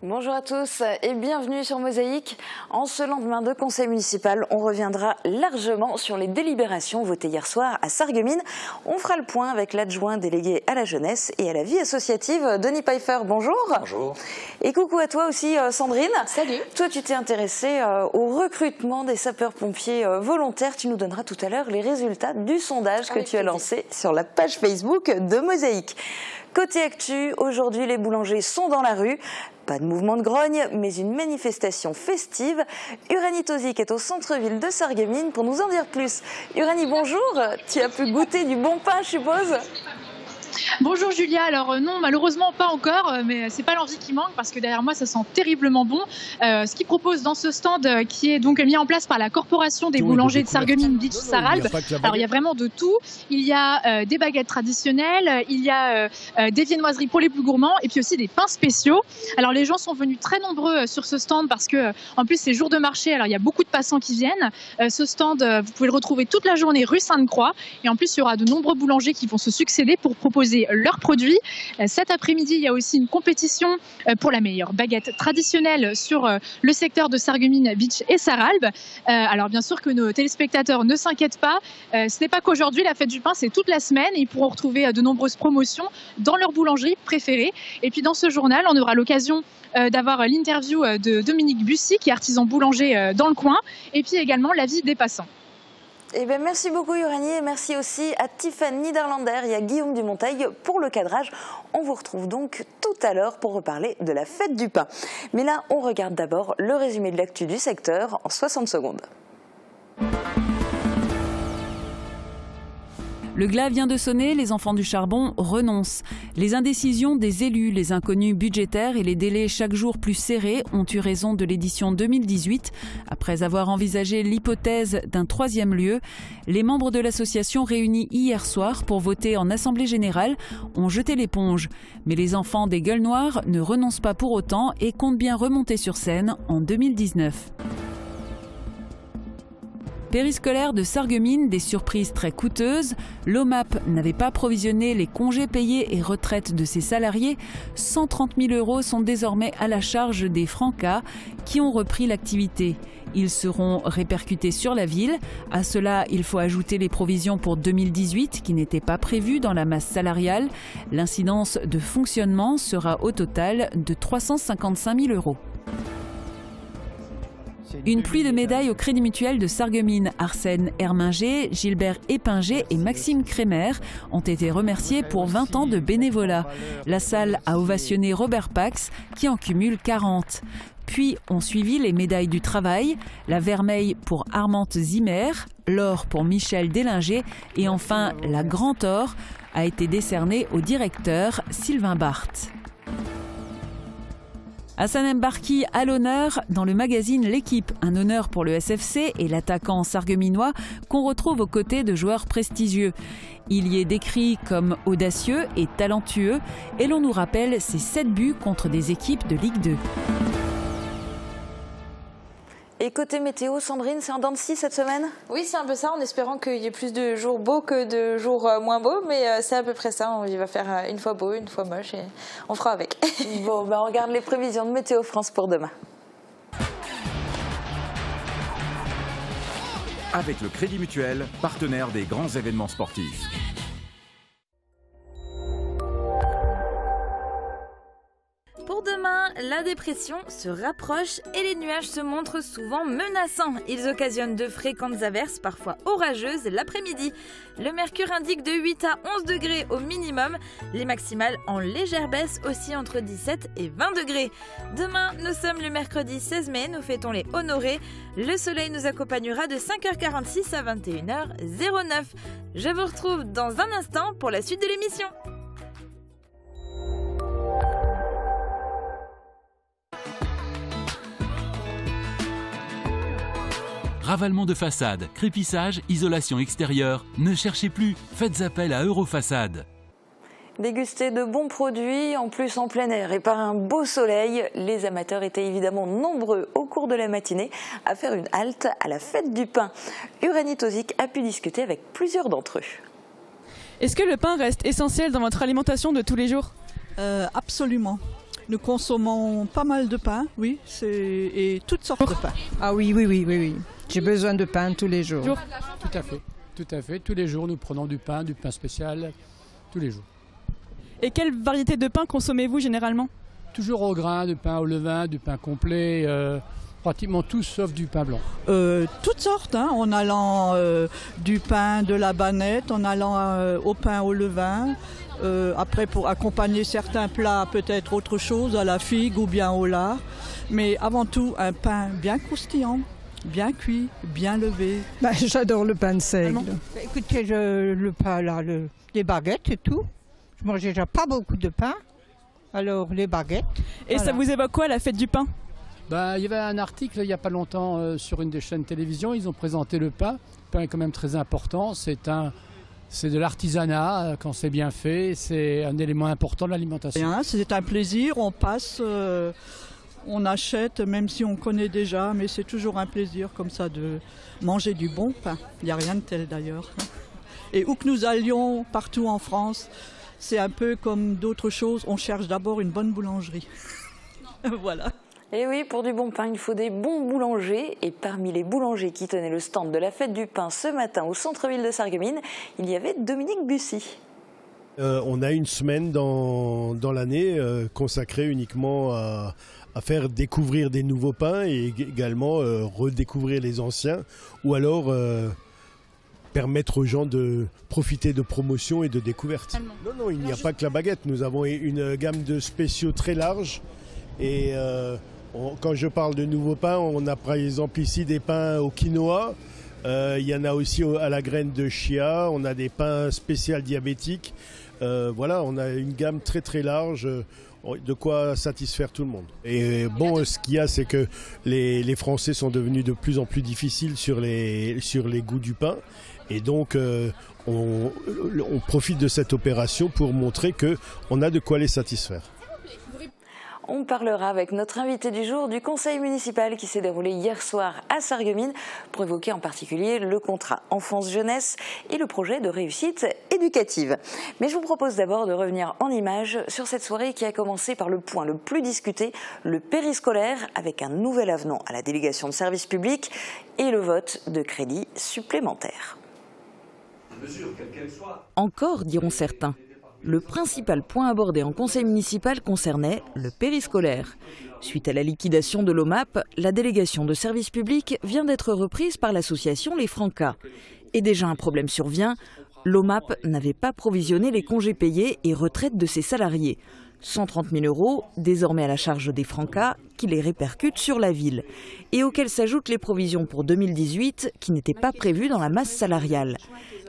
Bonjour à tous et bienvenue sur Mosaïque. En ce lendemain de conseil municipal, on reviendra largement sur les délibérations votées hier soir à Sarreguemines. On fera le point avec l'adjoint délégué à la jeunesse et à la vie associative, Denis Pfeiffer. Bonjour. Bonjour. Et coucou à toi aussi, Sandrine. Salut. Toi, tu t'es intéressée au recrutement des sapeurs-pompiers volontaires. Tu nous donneras tout à l'heure les résultats du sondage que tu as lancé sur la page Facebook de Mosaïque. Côté actu, aujourd'hui, les boulangers sont dans la rue. Pas de mouvement de grogne, mais une manifestation festive. Uranie Tozic est au centre-ville de Sarreguemines pour nous en dire plus. Uranie, bonjour. Tu as pu goûter du bon pain, je suppose ? Bonjour Julia, alors non malheureusement pas encore, mais c'est pas l'envie qui manque parce que derrière moi ça sent terriblement bon. Ce qu'ils proposent dans ce stand qui est donc mis en place par la Corporation des boulangers de Sarreguemines Beach Sarralbe. Alors il y a vraiment de tout, il y a des baguettes traditionnelles, il y a des viennoiseries pour les plus gourmands et puis aussi des pains spéciaux. Alors les gens sont venus très nombreux sur ce stand parce que en plus c'est jour de marché, alors il y a beaucoup de passants qui viennent. Ce stand vous pouvez le retrouver toute la journée rue Sainte-Croix et en plus il y aura de nombreux boulangers qui vont se succéder pour proposer leurs produits. Cet après-midi, il y a aussi une compétition pour la meilleure baguette traditionnelle sur le secteur de Sarreguemines Beach et Sarralbe. Alors bien sûr que nos téléspectateurs ne s'inquiètent pas. Ce n'est pas qu'aujourd'hui, la fête du pain, c'est toute la semaine. Ils pourront retrouver de nombreuses promotions dans leur boulangerie préférée. Et puis dans ce journal, on aura l'occasion d'avoir l'interview de Dominique Bussy, qui est artisan boulanger dans le coin, et puis également l'avis des passants. Eh bien, merci beaucoup Uranie et merci aussi à Tiffany Niederlander et à Guillaume Dumonteil pour le cadrage. On vous retrouve donc tout à l'heure pour reparler de la fête du pain. Mais là, on regarde d'abord le résumé de l'actu du secteur en 60 secondes. Le glas vient de sonner, les enfants du charbon renoncent. Les indécisions des élus, les inconnus budgétaires et les délais chaque jour plus serrés ont eu raison de l'édition 2018. Après avoir envisagé l'hypothèse d'un troisième lieu, les membres de l'association réunis hier soir pour voter en assemblée générale ont jeté l'éponge. Mais les enfants des Gueules Noires ne renoncent pas pour autant et comptent bien remonter sur scène en 2019. Périscolaire de Sarreguemines, des surprises très coûteuses. L'OMAP n'avait pas provisionné les congés payés et retraites de ses salariés. 130 000 € sont désormais à la charge des Francas qui ont repris l'activité. Ils seront répercutés sur la ville. À cela, il faut ajouter les provisions pour 2018 qui n'étaient pas prévues dans la masse salariale. L'incidence de fonctionnement sera au total de 355 000 €. Une pluie de médailles au Crédit Mutuel de Sarreguemines. Arsène Herminger, Gilbert Épinger et Maxime Crémer ont été remerciés pour 20 ans de bénévolat. La salle a ovationné Robert Pax qui en cumule 40. Puis ont suivi les médailles du travail, la vermeille pour Armande Zimmer, l'or pour Michel Délinger et enfin la Grand Or a été décernée au directeur Sylvain Barthes. Hassan Mbarki à l'honneur dans le magazine L'Équipe, un honneur pour le SFC et l'attaquant sarregueminois qu'on retrouve aux côtés de joueurs prestigieux. Il y est décrit comme audacieux et talentueux et l'on nous rappelle ses 7 buts contre des équipes de Ligue 2. Et côté météo, Sandrine, c'est en dents de scie cette semaine ? Oui, c'est un peu ça, en espérant qu'il y ait plus de jours beaux que de jours moins beaux, mais c'est à peu près ça. Il va faire une fois beau, une fois moche, et on fera avec. Bon, on regarde les prévisions de Météo France pour demain. Avec le Crédit Mutuel, partenaire des grands événements sportifs. Pour demain, la dépression se rapproche et les nuages se montrent souvent menaçants. Ils occasionnent de fréquentes averses, parfois orageuses, l'après-midi. Le mercure indique de 8 à 11 degrés au minimum. Les maximales en légère baisse aussi entre 17 et 20 degrés. Demain, nous sommes le mercredi 16 mai, nous fêtons les honorés. Le soleil nous accompagnera de 5h46 à 21h09. Je vous retrouve dans un instant pour la suite de l'émission. Ravalement de façade, crépissage, isolation extérieure. Ne cherchez plus, faites appel à Eurofaçade. Déguster de bons produits, en plus en plein air et par un beau soleil, les amateurs étaient évidemment nombreux au cours de la matinée à faire une halte à la fête du pain. Uranie Tozic a pu discuter avec plusieurs d'entre eux. Est-ce que le pain reste essentiel dans votre alimentation de tous les jours ? Absolument. Nous consommons pas mal de pain, oui, et toutes sortes de pain. Ah oui. J'ai besoin de pain tous les jours. Tout à fait. Tous les jours, nous prenons du pain spécial, tous les jours. Et quelle variété de pain consommez-vous généralement? Toujours au grain, du pain au levain, du pain complet, pratiquement tout sauf du pain blanc. Toutes sortes, hein, en allant du pain de la banette, en allant au pain au levain. Après, pour accompagner certains plats, peut-être autre chose, à la figue ou bien au lard. Mais avant tout, un pain bien croustillant, bien cuit, bien levé. J'adore le pain de seigle. Écoutez, le pain là, les baguettes et tout. Je mangeais déjà pas beaucoup de pain, alors les baguettes. Et voilà. Ça vous évoque quoi, la fête du pain? Il y avait un article il n'y a pas longtemps sur une des chaînes télévision, ils ont présenté le pain. Le pain est quand même très important, c'est de l'artisanat, quand c'est bien fait, c'est un élément important de l'alimentation. C'est un plaisir, on passe, on achète, même si on connaît déjà, mais c'est toujours un plaisir comme ça de manger du bon pain. Il n'y a rien de tel d'ailleurs. Et où que nous allions, partout en France, c'est un peu comme d'autres choses, on cherche d'abord une bonne boulangerie. Voilà. Et oui, pour du bon pain, il faut des bons boulangers. Et parmi les boulangers qui tenaient le stand de la fête du pain ce matin au centre-ville de Sarreguemines, il y avait Dominique Bussy. On a une semaine dans l'année consacrée uniquement à faire découvrir des nouveaux pains et également redécouvrir les anciens, ou alors permettre aux gens de profiter de promotions et de découvertes. Non, il n'y a pas que la baguette. Nous avons une gamme de spéciaux très large. Et quand je parle de nouveaux pains, on a par exemple ici des pains au quinoa. Il y en a aussi à la graine de chia. On a des pains spéciaux diabétiques. Voilà, on a une gamme très très large. De quoi satisfaire tout le monde. Et bon, ce qu'il y a, c'est que les Français sont devenus de plus en plus difficiles sur les goûts du pain. Et donc, on profite de cette opération pour montrer qu'on a de quoi les satisfaire. On parlera avec notre invité du jour du conseil municipal qui s'est déroulé hier soir à Sarreguemines pour évoquer en particulier le contrat enfance-jeunesse et le projet de réussite éducative. Mais je vous propose d'abord de revenir en images sur cette soirée qui a commencé par le point le plus discuté, le périscolaire, avec un nouvel avenant à la délégation de service public et le vote de crédits supplémentaires. Encore, diront certains. Le principal point abordé en conseil municipal concernait le périscolaire. Suite à la liquidation de l'OMAP, la délégation de service public vient d'être reprise par l'association Les Francas. Et déjà un problème survient, l'OMAP n'avait pas provisionné les congés payés et retraites de ses salariés. 130 000 € désormais à la charge des Francas qui les répercutent sur la ville et auxquels s'ajoutent les provisions pour 2018 qui n'étaient pas prévues dans la masse salariale.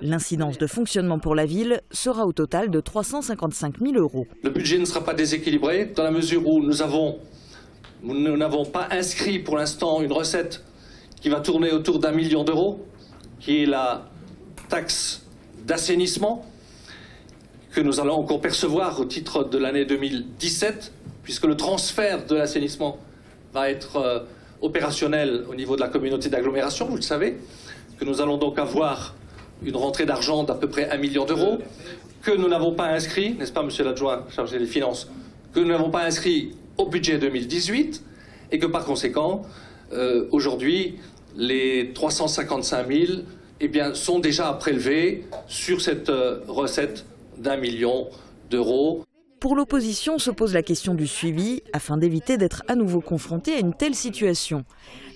L'incidence de fonctionnement pour la ville sera au total de 355 000 €. Le budget ne sera pas déséquilibré dans la mesure où nous n'avons pas inscrit pour l'instant une recette qui va tourner autour d'1 million d'euros, qui est la taxe d'assainissement que nous allons encore percevoir au titre de l'année 2017, puisque le transfert de l'assainissement va être opérationnel au niveau de la communauté d'agglomération, vous le savez, que nous allons donc avoir une rentrée d'argent d'à peu près 1 million d'euros, que nous n'avons pas inscrit, n'est-ce pas, monsieur l'adjoint chargé des finances, que nous n'avons pas inscrit au budget 2018, et que par conséquent, aujourd'hui, les 355 000 sont déjà à prélever sur cette recette d'1 million d'euros. Pour l'opposition se pose la question du suivi afin d'éviter d'être à nouveau confronté à une telle situation.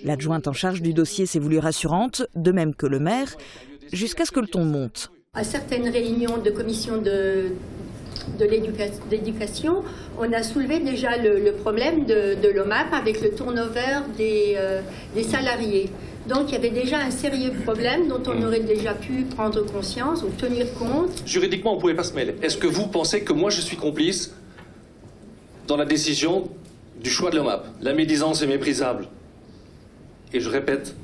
L'adjointe en charge du dossier s'est voulue rassurante, de même que le maire, jusqu'à ce que le ton monte. À certaines réunions de commission de l'éducation, on a soulevé déjà le problème de l'OMAP avec le turnover des salariés. Donc il y avait déjà un sérieux problème dont on aurait déjà pu prendre conscience ou tenir compte. Juridiquement, on ne pouvait pas se mêler. Est-ce que vous pensez que moi je suis complice dans la décision du choix de l'OMAP? La médisance est méprisable. Et je répète,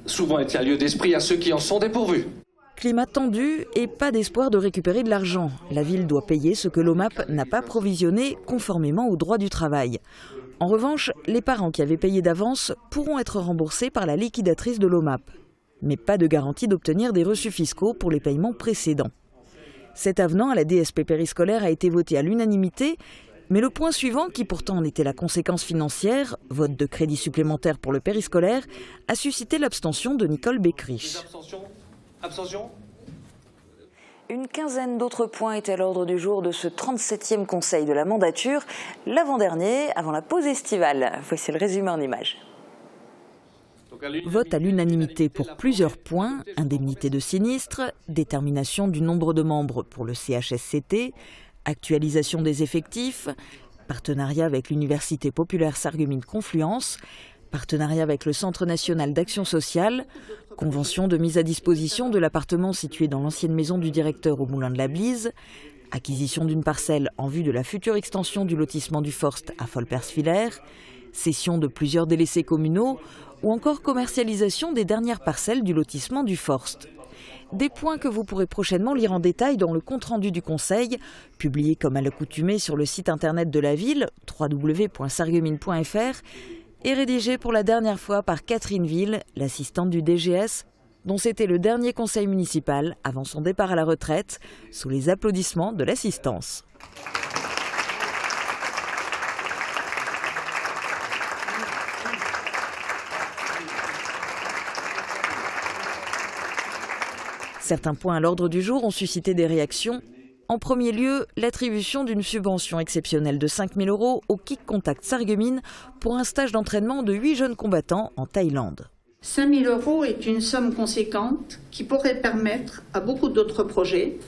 souvent il y a lieu d'esprit à ceux qui en sont dépourvus. Climat tendu et pas d'espoir de récupérer de l'argent. La ville doit payer ce que l'OMAP n'a pas provisionné conformément au droit du travail. En revanche, les parents qui avaient payé d'avance pourront être remboursés par la liquidatrice de l'OMAP. Mais pas de garantie d'obtenir des reçus fiscaux pour les paiements précédents. Cet avenant à la DSP périscolaire a été voté à l'unanimité Mais le point suivant, qui pourtant en était la conséquence financière, vote de crédit supplémentaire pour le périscolaire, a suscité l'abstention de Nicole Beckrich. Abstention. Une quinzaine d'autres points étaient à l'ordre du jour de ce 37e conseil de la mandature, l'avant-dernier avant la pause estivale. Voici le résumé en images. Vote à l'unanimité pour plusieurs points, indemnité de sinistre, détermination du nombre de membres pour le CHSCT, actualisation des effectifs, partenariat avec l'Université populaire Sarreguemines Confluence, partenariat avec le Centre national d'action sociale, convention de mise à disposition de l'appartement situé dans l'ancienne maison du directeur au Moulin de la Blise, acquisition d'une parcelle en vue de la future extension du lotissement du Forst à Folperswiller, cession de plusieurs délaissés communaux ou encore commercialisation des dernières parcelles du lotissement du Forst. Des points que vous pourrez prochainement lire en détail dans le compte-rendu du Conseil, publié comme à l'accoutumée sur le site internet de la ville, www.sarreguemines.fr, et rédigé pour la dernière fois par Catherine Ville, l'assistante du DGS, dont c'était le dernier conseil municipal avant son départ à la retraite, sous les applaudissements de l'assistance. Certains points à l'ordre du jour ont suscité des réactions. En premier lieu, l'attribution d'une subvention exceptionnelle de 5 000 € au Kick Contact Sarreguemines pour un stage d'entraînement de 8 jeunes combattants en Thaïlande. 5 000 € est une somme conséquente qui pourrait permettre à beaucoup d'autres projets,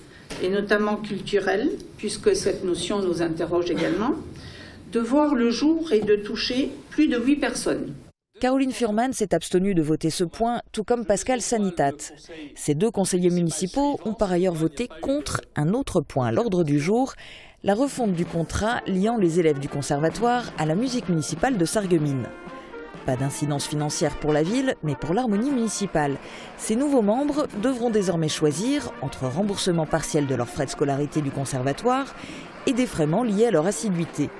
et notamment culturels, puisque cette notion nous interroge également, de voir le jour et de toucher plus de 8 personnes. Caroline Furman s'est abstenue de voter ce point, tout comme Pascal Sanitat. Ces deux conseillers municipaux ont par ailleurs voté contre un autre point à l'ordre du jour, la refonte du contrat liant les élèves du conservatoire à la musique municipale de Sarreguemines. Pas d'incidence financière pour la ville, mais pour l'harmonie municipale. Ces nouveaux membres devront désormais choisir entre remboursement partiel de leurs frais de scolarité du conservatoire et défraiements liés à leur assiduité.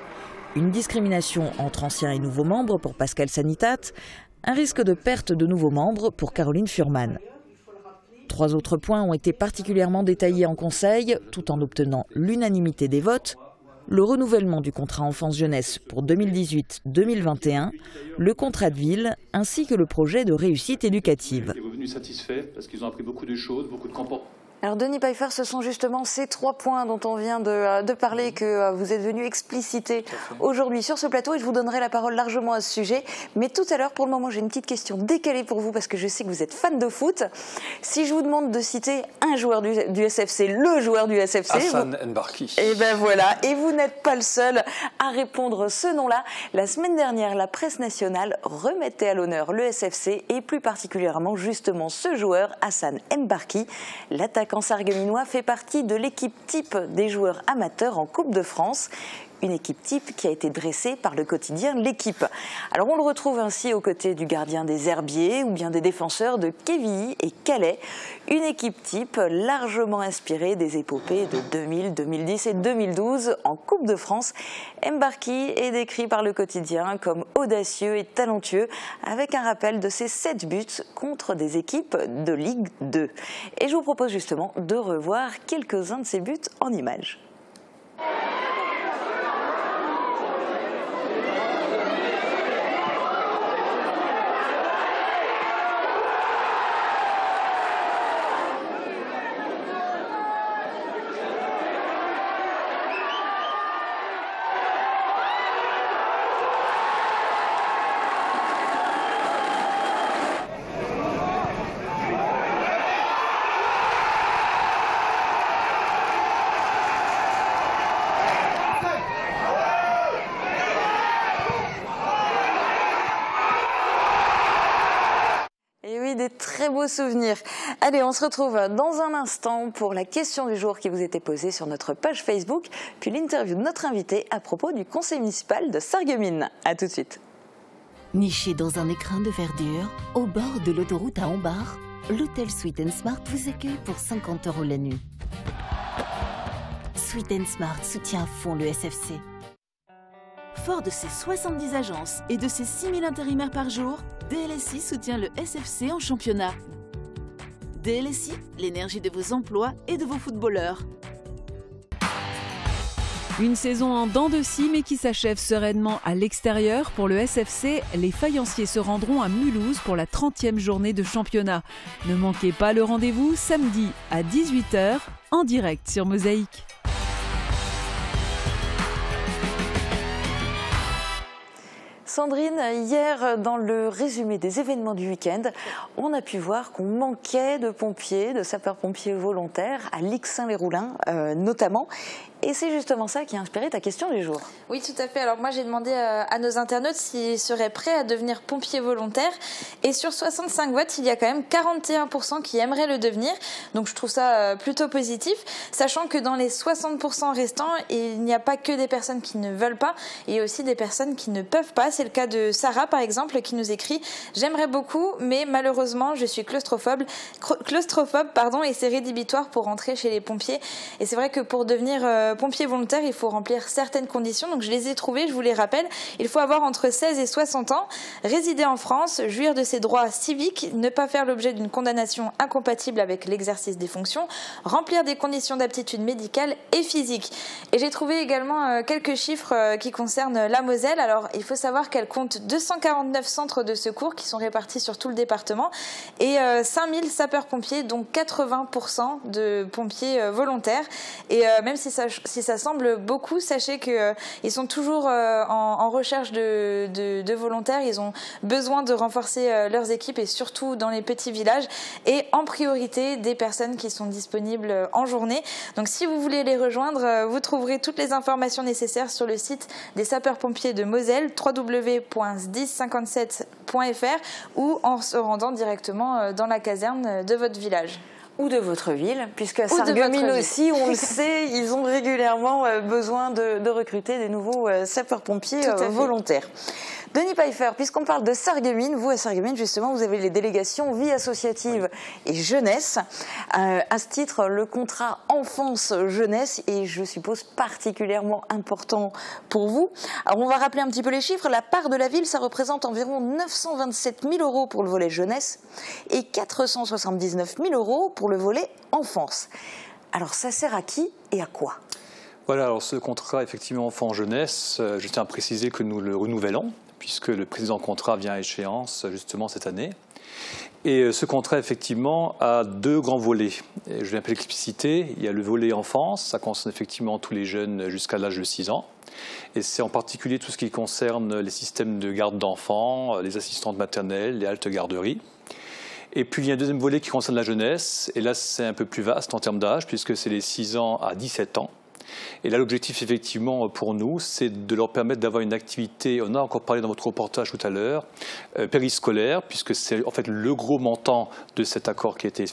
Une discrimination entre anciens et nouveaux membres pour Pascal Sanitat, un risque de perte de nouveaux membres pour Caroline Furman. 3 autres points ont été particulièrement détaillés en conseil, tout en obtenant l'unanimité des votes: le renouvellement du contrat enfance-jeunesse pour 2018-2021, le contrat de ville, ainsi que le projet de réussite éducative. Les revenus satisfaits parce qu'ils ont appris beaucoup de choses, beaucoup de comportements. Alors Denis Pfeiffer, ce sont justement ces 3 points dont on vient de parler que vous êtes venu expliciter aujourd'hui sur ce plateau, et je vous donnerai la parole largement à ce sujet. Mais tout à l'heure, pour le moment, j'ai une petite question décalée pour vous parce que je sais que vous êtes fan de foot. Si je vous demande de citer un joueur du SFC, le joueur du SFC... Hassan Mbarki. Et ben voilà, et vous n'êtes pas le seul à répondre ce nom-là. La semaine dernière, la presse nationale remettait à l'honneur le SFC et plus particulièrement justement ce joueur, Hassan Mbarki. L'attaquant sarregueminois fait partie de l'équipe type des joueurs amateurs en Coupe de France. Une équipe type qui a été dressée par le quotidien L'Équipe. Alors on le retrouve ainsi aux côtés du gardien des Herbiers ou bien des défenseurs de Quevilly et Calais. Une équipe type largement inspirée des épopées de 2000, 2010 et 2012 en Coupe de France. Mbarki est décrit par le quotidien comme audacieux et talentueux, avec un rappel de ses 7 buts contre des équipes de Ligue 2. Et je vous propose justement de revoir quelques-uns de ces buts en images. Des très beaux souvenirs. Allez, on se retrouve dans un instant pour la question du jour qui vous était posée sur notre page Facebook, puis l'interview de notre invité à propos du conseil municipal de Sarreguemines. A tout de suite. Niché dans un écrin de verdure, au bord de l'autoroute à Ambars, l'hôtel Sweet & Smart vous accueille pour 50 € la nuit. Sweet & Smart soutient à fond le SFC. Fort de ses 70 agences et de ses 6000 intérimaires par jour, DLSI soutient le SFC en championnat. DLSI, l'énergie de vos emplois et de vos footballeurs. Une saison en dents de scie mais qui s'achève sereinement à l'extérieur. Pour le SFC, les faïenciers se rendront à Mulhouse pour la 30e journée de championnat. Ne manquez pas le rendez-vous samedi à 18 h en direct sur Mosaïque. Sandrine, hier, dans le résumé des événements du week-end, on a pu voir qu'on manquait de pompiers, de sapeurs-pompiers volontaires, à Lixin-les-Roulins notamment. Et c'est justement ça qui a inspiré ta question du jour. Oui, tout à fait. Alors moi, j'ai demandé à nos internautes s'ils seraient prêts à devenir pompiers volontaires. Et sur 65 votes, il y a quand même 41% qui aimeraient le devenir. Donc je trouve ça plutôt positif, sachant que dans les 60% restants, il n'y a pas que des personnes qui ne veulent pas, il y a aussi des personnes qui ne peuvent pas. C'est le cas de Sarah, par exemple, qui nous écrit « J'aimerais beaucoup, mais malheureusement, je suis claustrophobe, et c'est rédhibitoire pour rentrer chez les pompiers. » Et c'est vrai que pour devenir pompier volontaire, il faut remplir certaines conditions. Donc je les ai trouvées, je vous les rappelle. Il faut avoir entre 16 et 60 ans, résider en France, jouir de ses droits civiques, ne pas faire l'objet d'une condamnation incompatible avec l'exercice des fonctions, remplir des conditions d'aptitude médicale et physique. Et j'ai trouvé également quelques chiffres qui concernent la Moselle. Alors il faut savoir qu'elle compte 249 centres de secours qui sont répartis sur tout le département et 5000 sapeurs-pompiers, dont 80% de pompiers volontaires. Et même si ça semble beaucoup, sachez qu'ils sont toujours en recherche de volontaires. Ils ont besoin de renforcer leurs équipes et surtout dans les petits villages et en priorité des personnes qui sont disponibles en journée. Donc si vous voulez les rejoindre, vous trouverez toutes les informations nécessaires sur le site des sapeurs-pompiers de Moselle, www.sdis57.fr, ou en se rendant directement dans la caserne de votre village. Ou de votre ville, puisqu'à Sarreguemines aussi, on le sait, ils ont régulièrement besoin de recruter des nouveaux sapeurs-pompiers volontaires. Denis Pfeiffer, puisqu'on parle de Sarreguemines, vous à Sarreguemines justement, vous avez les délégations vie associative et jeunesse. À ce titre, le contrat enfance-jeunesse est, je suppose, particulièrement important pour vous. Alors on va rappeler un petit peu les chiffres. La part de la ville, ça représente environ 927 000 € pour le volet jeunesse et 479 000 € pour le volet enfance. Alors ça sert à qui et à quoi ? Voilà, alors ce contrat effectivement enfant-jeunesse, je tiens à préciser que nous le renouvelons, puisque le précédent contrat vient à échéance justement cette année. Et ce contrat, effectivement, a deux grands volets. Et je vais un peu l'expliciter. Il y a le volet enfance, ça concerne effectivement tous les jeunes jusqu'à l'âge de 6 ans. Et c'est en particulier tout ce qui concerne les systèmes de garde d'enfants, les assistantes maternelles, les haltes garderies. Et puis il y a un deuxième volet qui concerne la jeunesse. Et là, c'est un peu plus vaste en termes d'âge, puisque c'est les 6 ans à 17 ans. Et là, l'objectif, effectivement, pour nous, c'est de leur permettre d'avoir une activité, on a encore parlé dans votre reportage tout à l'heure, périscolaire, puisque c'est en fait le gros montant de cet accord qui a été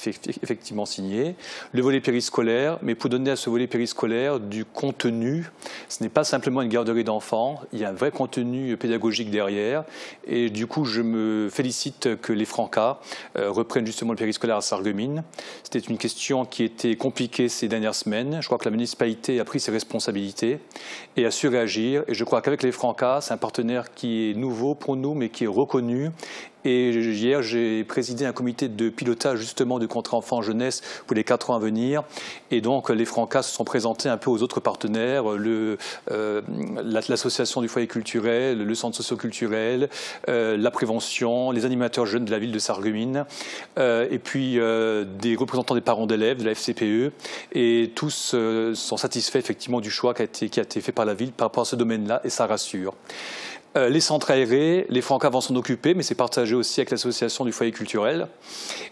effectivement signé, le volet périscolaire, mais pour donner à ce volet périscolaire du contenu, ce n'est pas simplement une garderie d'enfants, il y a un vrai contenu pédagogique derrière, et du coup, je me félicite que les Francas reprennent justement le périscolaire à Sarreguemines. C'était une question qui était compliquée ces dernières semaines. Je crois que la municipalité a pris ses responsabilités et a su réagir. Et je crois qu'avec les Francas, c'est un partenaire qui est nouveau pour nous, mais qui est reconnu. Et hier, j'ai présidé un comité de pilotage justement du contrat enfant-jeunesse pour les 4 ans à venir. Et donc, les Francas se sont présentés un peu aux autres partenaires, l'association du foyer culturel, le centre socio-culturel, la prévention, les animateurs jeunes de la ville de Sarreguemines, et puis des représentants des parents d'élèves, de la FCPE. Et tous sont satisfaits effectivement du choix qui a été fait par la ville par rapport à ce domaine-là, et ça rassure. Les centres aérés, les Francas vont s'en occuper, mais c'est partagé aussi avec l'association du foyer culturel.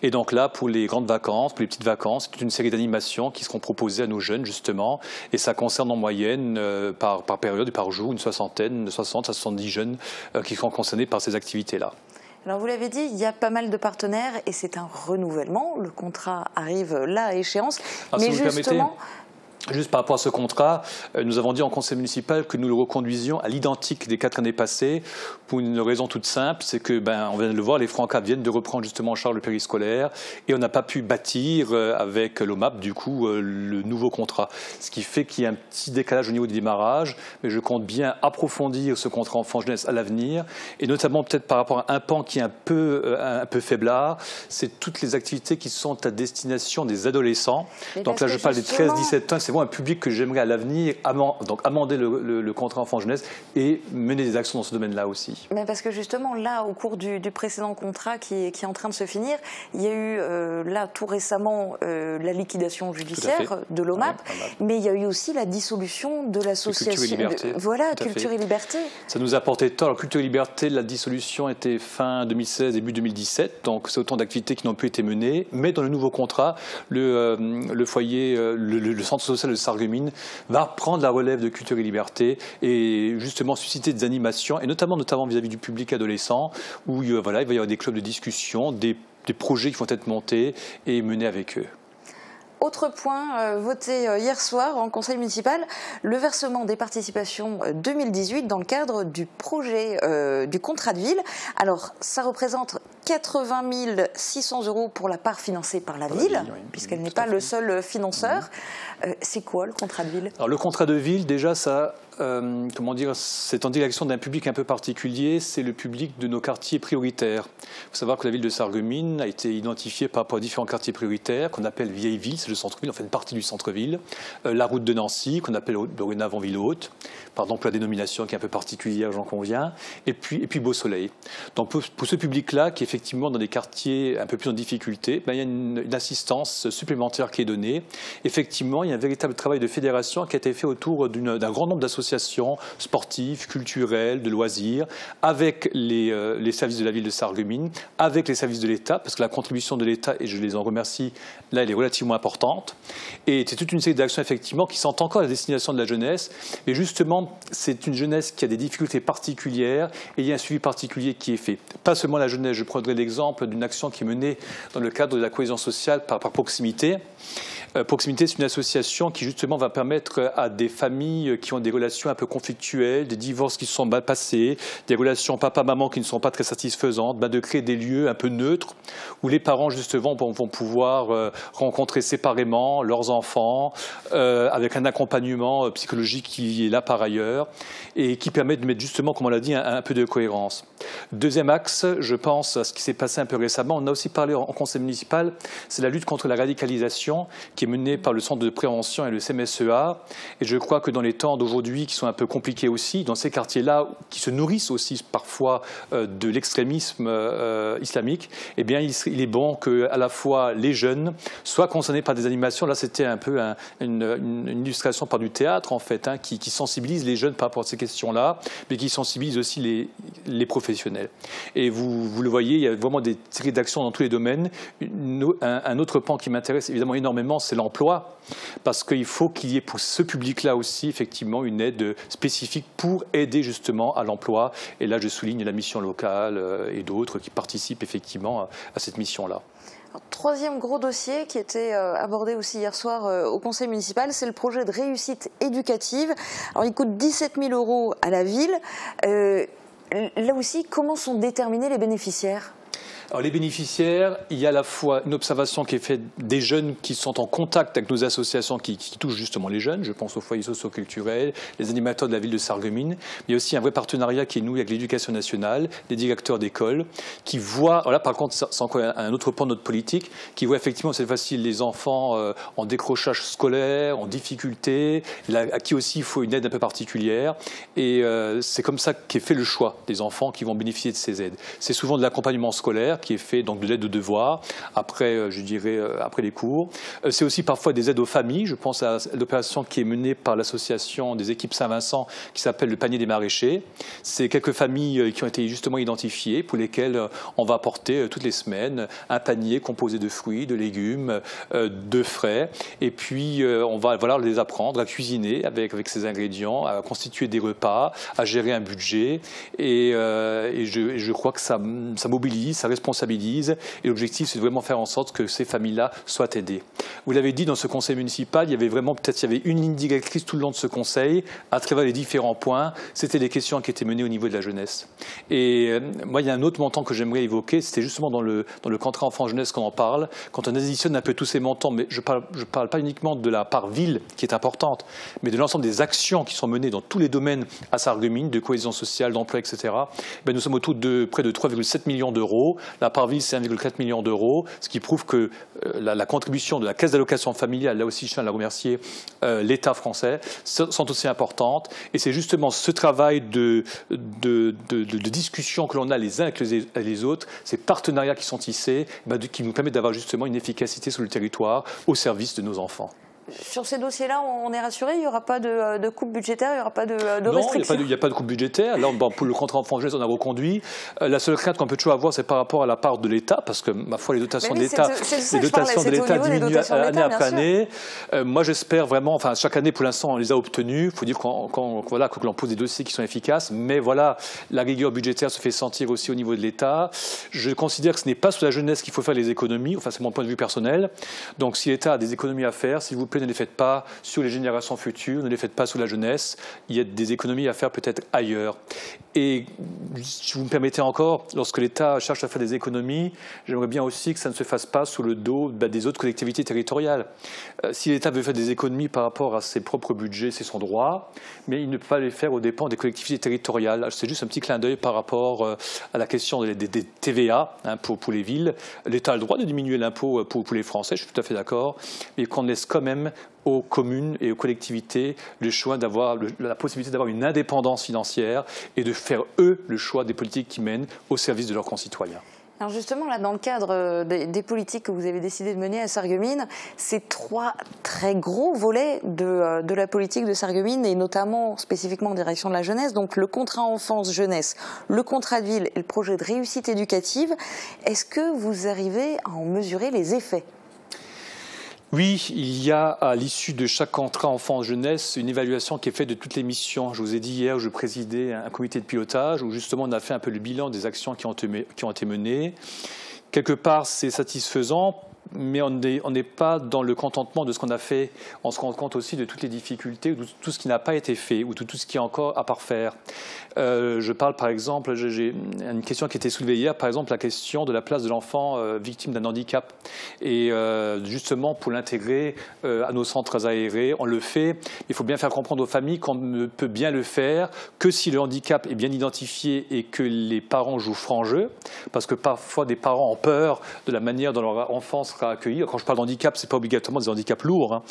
Et donc là, pour les grandes vacances, pour les petites vacances, c'est toute une série d'animations qui seront proposées à nos jeunes, justement. Et ça concerne en moyenne, par période et par jour, une soixantaine, de 60 à 70 jeunes qui seront concernés par ces activités-là. Alors vous l'avez dit, il y a pas mal de partenaires et c'est un renouvellement. Le contrat arrive là à échéance. Mais si justement... Juste par rapport à ce contrat, nous avons dit en conseil municipal que nous le reconduisions à l'identique des 4 années passées pour une raison toute simple, c'est que, on vient de le voir, les Francas viennent de reprendre justement en charge le périscolaire et on n'a pas pu bâtir avec l'OMAP, du coup, le nouveau contrat. Ce qui fait qu'il y a un petit décalage au niveau du démarrage, mais je compte bien approfondir ce contrat enfant-jeunesse à l'avenir et notamment peut-être par rapport à un pan qui est un peu faiblard, c'est toutes les activités qui sont à destination des adolescents. Donc là, je parle des 13-17 ans, c'est vraiment un public que j'aimerais à l'avenir amender le contrat enfant-jeunesse et mener des actions dans ce domaine-là aussi. Mais parce que justement, là, au cours du précédent contrat qui est en train de se finir, il y a eu là tout récemment la liquidation judiciaire de l'OMAP, mais il y a eu aussi la dissolution de l'association. Culture et Liberté. Voilà, Culture et Liberté. Ça nous a apporté tant. Alors, Culture et Liberté, la dissolution était fin 2016, début 2017, donc c'est autant d'activités qui n'ont plus été menées, mais dans le nouveau contrat, le foyer, le centre social de Sarreguemines va prendre la relève de Culture et Liberté et justement susciter des animations, et notamment vis-à-vis du public adolescent, où il va y avoir des clubs de discussion, des projets qui vont être montés et menés avec eux. Autre point voté hier soir en conseil municipal, le versement des participations 2018 dans le cadre du projet du contrat de ville. Alors, ça représente 80 600 € pour la part financée par la ville, puisqu'elle n'est pas le seul financeur. C'est quoi le contrat de ville? Alors, le contrat de ville, déjà, ça... c'est en direction d'un public un peu particulier, c'est le public de nos quartiers prioritaires. Il faut savoir que la ville de Sarreguemines a été identifiée par rapport à différents quartiers prioritaires qu'on appelle vieille ville, c'est le centre-ville, en fait une partie du centre-ville, la route de Nancy qu'on appelle dorénavant ville haute, par exemple la dénomination qui est un peu particulière, j'en conviens, et puis Beau Soleil. Donc pour ce public-là, qui est effectivement dans des quartiers un peu plus en difficulté, il y a une assistance supplémentaire qui est donnée. Effectivement, il y a un véritable travail de fédération qui a été fait autour d'un grand nombre d'associations sportives, culturelles, de loisirs, avec les services de la ville de Sarreguemines, avec les services de l'État, parce que la contribution de l'État, et je les en remercie, là, elle est relativement importante. Et c'est toute une série d'actions, effectivement, qui sont encore à la destination de la jeunesse. Et justement, c'est une jeunesse qui a des difficultés particulières, et il y a un suivi particulier qui est fait. Pas seulement la jeunesse, je prendrai l'exemple d'une action qui est menée dans le cadre de la cohésion sociale par proximité. Proximité, c'est une association qui justement va permettre à des familles qui ont des relations un peu conflictuelles, des divorces qui se sont mal passés, des relations papa-maman qui ne sont pas très satisfaisantes, de créer des lieux un peu neutres où les parents justement vont pouvoir rencontrer séparément leurs enfants avec un accompagnement psychologique qui est là par ailleurs et qui permet de mettre justement, comme on l'a dit, un peu de cohérence. Deuxième axe, je pense à ce qui s'est passé un peu récemment, on a aussi parlé en conseil municipal, c'est la lutte contre la radicalisation qui est menée par le centre de prévention et le CMSEA. Et je crois que dans les temps d'aujourd'hui, qui sont un peu compliqués aussi, dans ces quartiers-là, qui se nourrissent aussi parfois de l'extrémisme islamique, eh bien, il est bon que à la fois les jeunes soient concernés par des animations. Là, c'était un peu une illustration par du théâtre, en fait, qui sensibilise les jeunes par rapport à ces questions-là, mais qui sensibilise aussi les professionnels. Et vous le voyez, il y a vraiment des séries d'actions dans tous les domaines. Un autre pan qui m'intéresse évidemment énormément, c'est l'emploi, parce qu'il faut qu'il y ait pour ce public-là aussi effectivement une aide spécifique pour aider justement à l'emploi. Et là, je souligne la mission locale et d'autres qui participent effectivement à cette mission-là. Troisième gros dossier qui était abordé aussi hier soir au conseil municipal, c'est le projet de réussite éducative. Alors, il coûte 17 000 € à la ville. Là aussi, comment sont déterminés les bénéficiaires ? Alors, les bénéficiaires, il y a à la fois une observation qui est faite des jeunes qui sont en contact avec nos associations qui touchent justement les jeunes. Je pense aux foyers socioculturels, les animateurs de la ville de Sarreguemines. Mais il y a aussi un vrai partenariat qui est noué avec l'éducation nationale, les directeurs d'école, qui voient, alors là par contre c'est encore un autre point de notre politique, qui voient effectivement cette fois-ci les enfants en décrochage scolaire, en difficulté, à qui aussi il faut une aide un peu particulière. Et c'est comme ça qu'est fait le choix des enfants qui vont bénéficier de ces aides. C'est souvent de l'accompagnement scolaire qui est fait, donc de l'aide aux devoirs, après, je dirais, après les cours. C'est aussi parfois des aides aux familles. Je pense à l'opération qui est menée par l'association des équipes Saint-Vincent qui s'appelle le panier des maraîchers. C'est quelques familles qui ont été justement identifiées pour lesquelles on va apporter toutes les semaines un panier composé de fruits, de légumes, de frais. Et puis, on va les apprendre à cuisiner avec ces ingrédients, à constituer des repas, à gérer un budget. Et je crois que ça mobilise, ça responsabilise. Et l'objectif, c'est de vraiment faire en sorte que ces familles-là soient aidées. Vous l'avez dit, dans ce conseil municipal, il y avait vraiment, peut-être, il y avait une ligne directrice tout le long de ce conseil, à travers les différents points. C'était les questions qui étaient menées au niveau de la jeunesse. Et moi, il y a un autre montant que j'aimerais évoquer, c'était justement dans le contrat enfant-jeunesse qu'on en parle. Quand on additionne un peu tous ces montants, mais je parle pas uniquement de la part ville, qui est importante, mais de l'ensemble des actions qui sont menées dans tous les domaines à Sarreguemines, de cohésion sociale, d'emploi, etc. Nous sommes autour de près de 3,7 millions d'euros, La part ville, c'est 1,4 million d'euros, ce qui prouve que la contribution de la Caisse d'allocation familiale, là aussi je tiens à la remercier, l'État français, sont aussi importantes. Et c'est justement ce travail de discussion que l'on a les uns avec les autres, ces partenariats qui sont tissés, qui nous permettent d'avoir justement une efficacité sur le territoire au service de nos enfants. Sur ces dossiers-là, on est rassuré, il n'y aura pas de coupe budgétaire, il n'y aura pas de non, restrictions. il n'y a pas de coupe budgétaire. Là, pour le contrat enfant jeunesse, on a reconduit. La seule crainte qu'on peut toujours avoir, c'est par rapport à la part de l'État, parce que, ma foi, les dotations de l'État diminuent année après année. Moi, j'espère vraiment, enfin, chaque année, pour l'instant, on les a obtenus. Il faut dire que l'on pose des dossiers qui sont efficaces, mais voilà, la rigueur budgétaire se fait sentir aussi au niveau de l'État. Je considère que ce n'est pas sur la jeunesse qu'il faut faire les économies, enfin, c'est mon point de vue personnel. Donc, si l'État a des économies à faire, s'il vous plaît, ne les faites pas sur les générations futures, ne les faites pas sur la jeunesse. Il y a des économies à faire peut-être ailleurs. Et si vous me permettez encore, lorsque l'État cherche à faire des économies, j'aimerais bien aussi que ça ne se fasse pas sous le dos des autres collectivités territoriales. Si l'État veut faire des économies par rapport à ses propres budgets, c'est son droit, mais il ne peut pas les faire aux dépens des collectivités territoriales. C'est juste un petit clin d'œil par rapport à la question des TVA pour les villes. L'État a le droit de diminuer l'impôt pour les Français, je suis tout à fait d'accord, mais qu'on laisse quand même aux communes et aux collectivités le choix d'avoir la possibilité d'avoir une indépendance financière et de faire eux le choix des politiques qui mènent au service de leurs concitoyens. Alors justement, là, dans le cadre des politiques que vous avez décidé de mener à Sarreguemines, c'est 3 très gros volets de la politique de Sarreguemines et notamment spécifiquement en direction de la jeunesse. Donc le contrat enfance-jeunesse, le contrat de ville et le projet de réussite éducative. Est-ce que vous arrivez à en mesurer les effets ? Oui, il y a à l'issue de chaque contrat enfance-jeunesse une évaluation qui est faite de toutes les missions. Je vous ai dit hier, je présidais un comité de pilotage où justement on a fait un peu le bilan des actions qui ont été menées. Quelque part, c'est satisfaisant, mais on n'est pas dans le contentement de ce qu'on a fait. On se rend compte aussi de toutes les difficultés, de tout ce qui n'a pas été fait ou de tout ce qui est encore à parfaire. Je parle par exemple, j'ai une question qui a été soulevée hier, par exemple la question de la place de l'enfant victime d'un handicap. Et justement pour l'intégrer à nos centres aérés, on le fait. Il faut bien faire comprendre aux familles qu'on ne peut bien le faire que si le handicap est bien identifié et que les parents jouent franc jeu. Parce que parfois des parents ont peur de la manière dont leur enfant sera accueilli. Quand je parle d'handicap, ce n'est pas obligatoirement des handicaps lourds.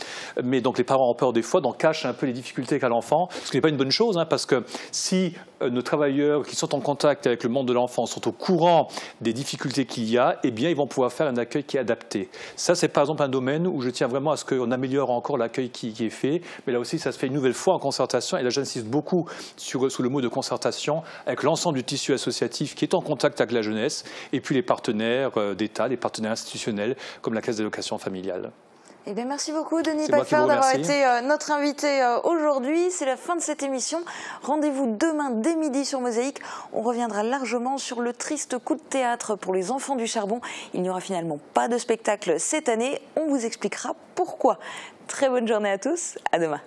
Mais donc les parents ont peur des fois, donc cachent un peu les difficultés qu'a l'enfant. Ce qui n'est pas une bonne chose, parce que si nos travailleurs qui sont en contact avec le monde de l'enfant sont au courant des difficultés qu'il y a, eh bien, ils vont pouvoir faire un accueil qui est adapté. Ça, c'est par exemple un domaine où je tiens vraiment à ce qu'on améliore encore l'accueil qui est fait. Mais là aussi, ça se fait une nouvelle fois en concertation. Et là, j'insiste beaucoup sur le mot de concertation avec l'ensemble du tissu associatif qui est en contact avec la jeunesse et puis les partenaires d'État, les partenaires institutionnels comme la Caisse d'allocation familiale. Eh bien, merci beaucoup, Denis Pfeffer, d'avoir été notre invité aujourd'hui. C'est la fin de cette émission. Rendez-vous demain dès midi sur Mosaïque. On reviendra largement sur le triste coup de théâtre pour les enfants du charbon. Il n'y aura finalement pas de spectacle cette année. On vous expliquera pourquoi. Très bonne journée à tous. À demain.